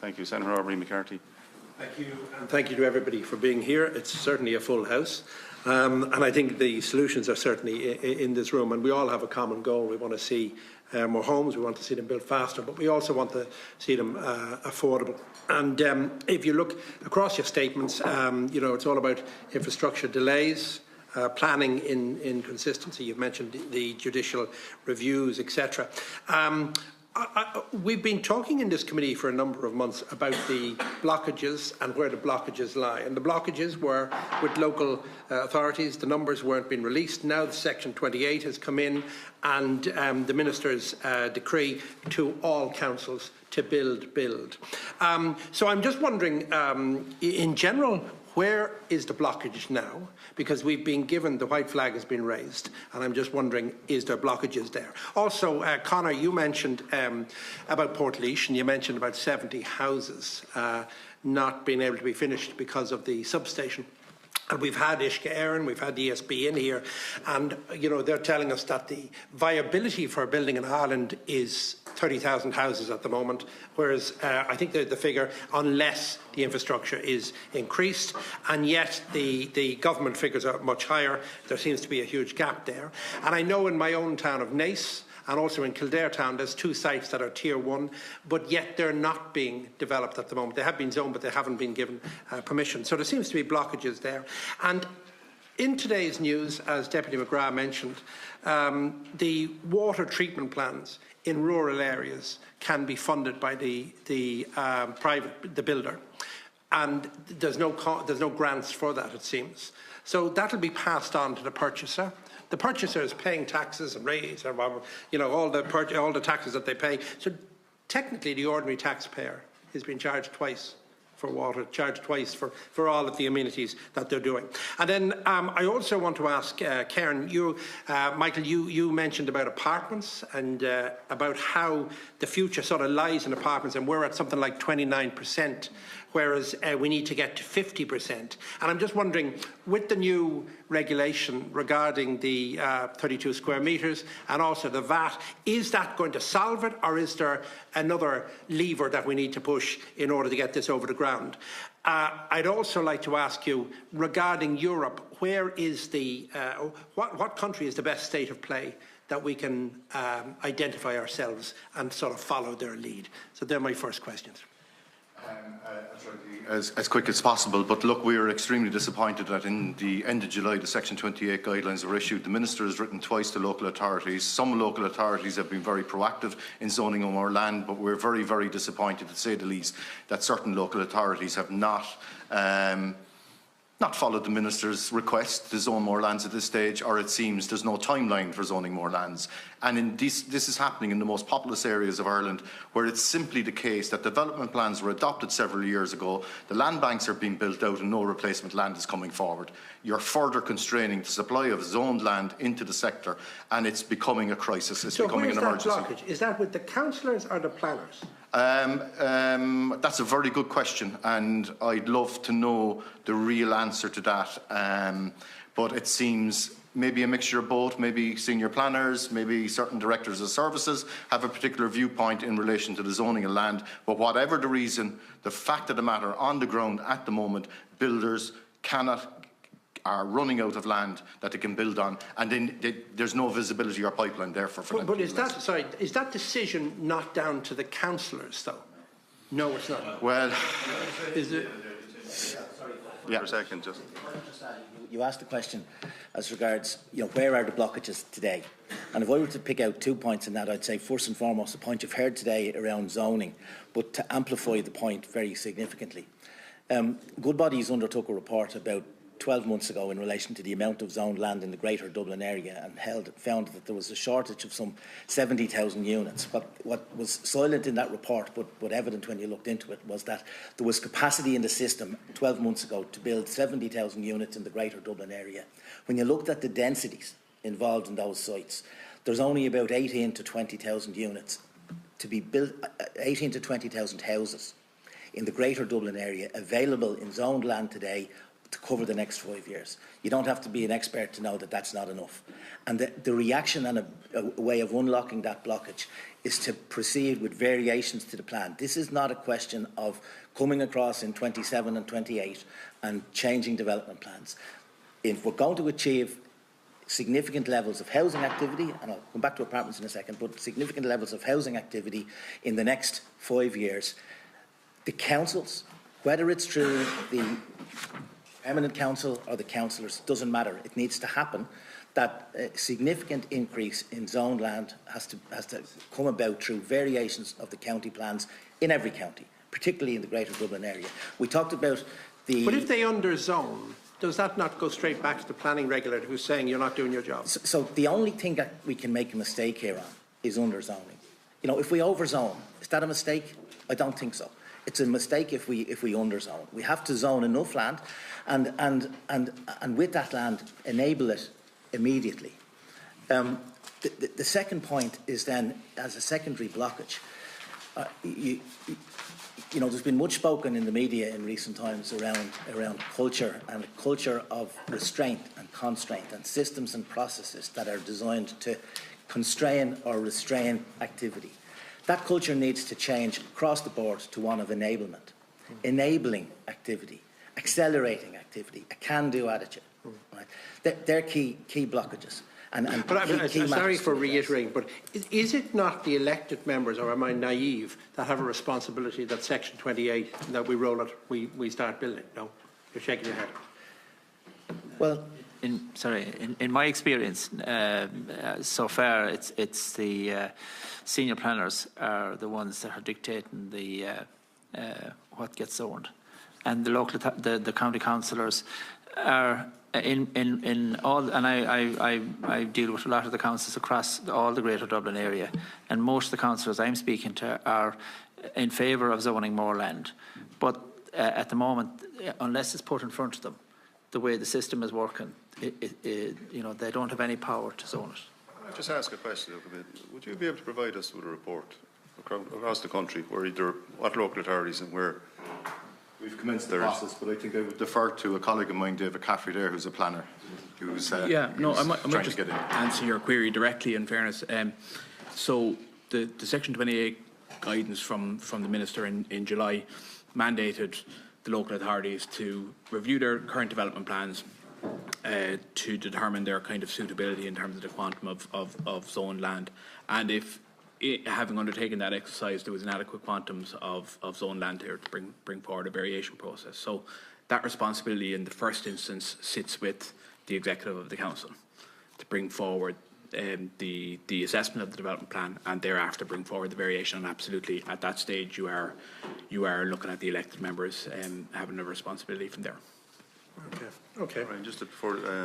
Thank you. Senator Aubrey, McCarthy. Thank you, and thank you to everybody for being here. It's certainly a full house, and I think the solutions are certainly in this room, and we all have a common goal. We want to see more homes, we want to see them built faster, but we also want to see them affordable. And if you look across your statements, it's all about infrastructure delays, planning inconsistency. You've mentioned the judicial reviews, etc. We've been talking in this committee for a number of months about the blockages and where the blockages lie. And the blockages were with local authorities. The numbers weren't being released. Now Section 28 has come in, and the Minister's decree to all councils to build. So I'm just wondering, in general, where is the blockage now? Because we've been given, the white flag has been raised, and I'm just wondering, is there blockages there? Also, Conor, you mentioned about Portlaoise, and you mentioned about 70 houses not being able to be finished because of the substation. And we've had Éireann, we've had the ESB in here, and they're telling us that the viability for building in Ireland is 30,000 houses at the moment, whereas I think the figure, unless the infrastructure is increased, and yet the government figures are much higher. There seems to be a huge gap there. And I know in my own town of Naas, and also in Kildare town, there's 2 sites that are Tier 1, but yet they're not being developed at the moment. They have been zoned, but they haven't been given permission. So there seems to be blockages there. And in today's news, as Deputy McGrath mentioned, the water treatment plants in rural areas can be funded by the builder, and there's no grants for that, it seems. So that'll be passed on to the purchaser. The purchaser is paying taxes and rates, or all the taxes that they pay. So technically, the ordinary taxpayer is being charged twice for water, charged twice for all of the amenities that they're doing. And then I also want to ask Karen, Michael, you mentioned about apartments and about how the future sort of lies in apartments, and we're at something like 29%, whereas we need to get to 50%. And I'm just wondering, with the new regulation regarding the 32 square metres and also the VAT, is that going to solve it, or is there another lever that we need to push in order to get this over the ground? I'd also like to ask you, regarding Europe, where is what country is the best state of play that we can identify ourselves and sort of follow their lead? So they're my first questions. As quick as possible, but look, we are extremely disappointed that in the end of July the Section 28 guidelines were issued. The Minister has written twice to local authorities. Some local authorities have been very proactive in zoning on our land, but we're very, very disappointed, to say the least, that certain local authorities have not followed the Minister's request to zone more lands at this stage, or it seems there's no timeline for zoning more lands. And this is happening in the most populous areas of Ireland, where it's simply the case that development plans were adopted several years ago, the land banks are being built out and no replacement land is coming forward. You're further constraining the supply of zoned land into the sector, and it's becoming a crisis. It's becoming an emergency. So where's that blockage? Is that with the councillors or the planners? That's a very good question, and I'd love to know the real answer to that. But it seems maybe a mixture of both. Maybe senior planners, maybe certain directors of services have a particular viewpoint in relation to the zoning of land. But whatever the reason, the fact of the matter, on the ground at the moment, builders are running out of land that they can build on, and then there's no visibility or pipeline there for them. But is that decision not down to the councillors, though? No, it's not. Well, is it? Yeah. For a second, just. You asked the question as regards, where are the blockages today? And if I were to pick out 2 points in that, I'd say first and foremost the point you've heard today around zoning, but to amplify the point very significantly. Goodbody's undertook a report about 12 months ago in relation to the amount of zoned land in the Greater Dublin area, and found that there was a shortage of some 70,000 units. What was silent in that report, but evident when you looked into it, was that there was capacity in the system 12 months ago to build 70,000 units in the Greater Dublin area. When you looked at the densities involved in those sites, there's only about 18 to 20,000 units to be built, 18 to 20,000 houses in the Greater Dublin area available in zoned land today to cover the next 5 years. You don't have to be an expert to know that that's not enough. And the reaction and a way of unlocking that blockage is to proceed with variations to the plan. This is not a question of coming across in 27 and 28 and changing development plans. If we're going to achieve significant levels of housing activity, and I'll come back to apartments in a second, but significant levels of housing activity in the next 5 years, the councils, whether it's through the permanent council or the councillors, doesn't matter. It needs to happen. That significant increase in zoned land has to come about through variations of the county plans in every county, particularly in the Greater Dublin area. We talked about the... But if they underzone, does that not go straight back to the planning regulator who's saying you're not doing your job? So the only thing that we can make a mistake here on is underzoning. You know, if we overzone, is that a mistake? I don't think so. It's a mistake if we underzone. We have to zone enough land, and with that land, enable it immediately. The second point is then, as a secondary blockage, you know, there's been much spoken in the media in recent times around culture and a culture of restraint and constraint and systems and processes that are designed to constrain or restrain activity. That culture needs to change across the board to one of enablement, enabling activity, accelerating activity, a can-do attitude. Right? They're key blockages. But I'm sorry for reiterating, but is it not the elected members, or am I naive, that have a responsibility that Section 28, that we roll it, we start building? No, you're shaking your head. Well, in my experience, so far, it's the senior planners are the ones that are dictating the what gets zoned, and the local, the county councillors are in all. And I deal with a lot of the councils across all the Greater Dublin area, and most of the councillors I'm speaking to are in favour of zoning more land, but at the moment, unless it's put in front of them, the way the system is working, you know, they don't have any power to zone it. I'll just ask a question. Would you be able to provide us with a report across the country where either what local authorities and where we've commenced the process, but I think I would defer to a colleague of mine, David Caffrey, there, who's a planner, who's I might just answer your query directly. In fairness, so the Section 28 guidance from the Minister in July mandated the local authorities to review their current development plans to determine their kind of suitability in terms of the quantum of zoned land, and if having undertaken that exercise there was inadequate quantums of zoned land there, to bring forward a variation process. So that responsibility in the first instance sits with the executive of the council to bring forward the assessment of the development plan, and thereafter bring forward the variation. And absolutely, at that stage, you are looking at the elected members having a responsibility from there. Okay. Right, just before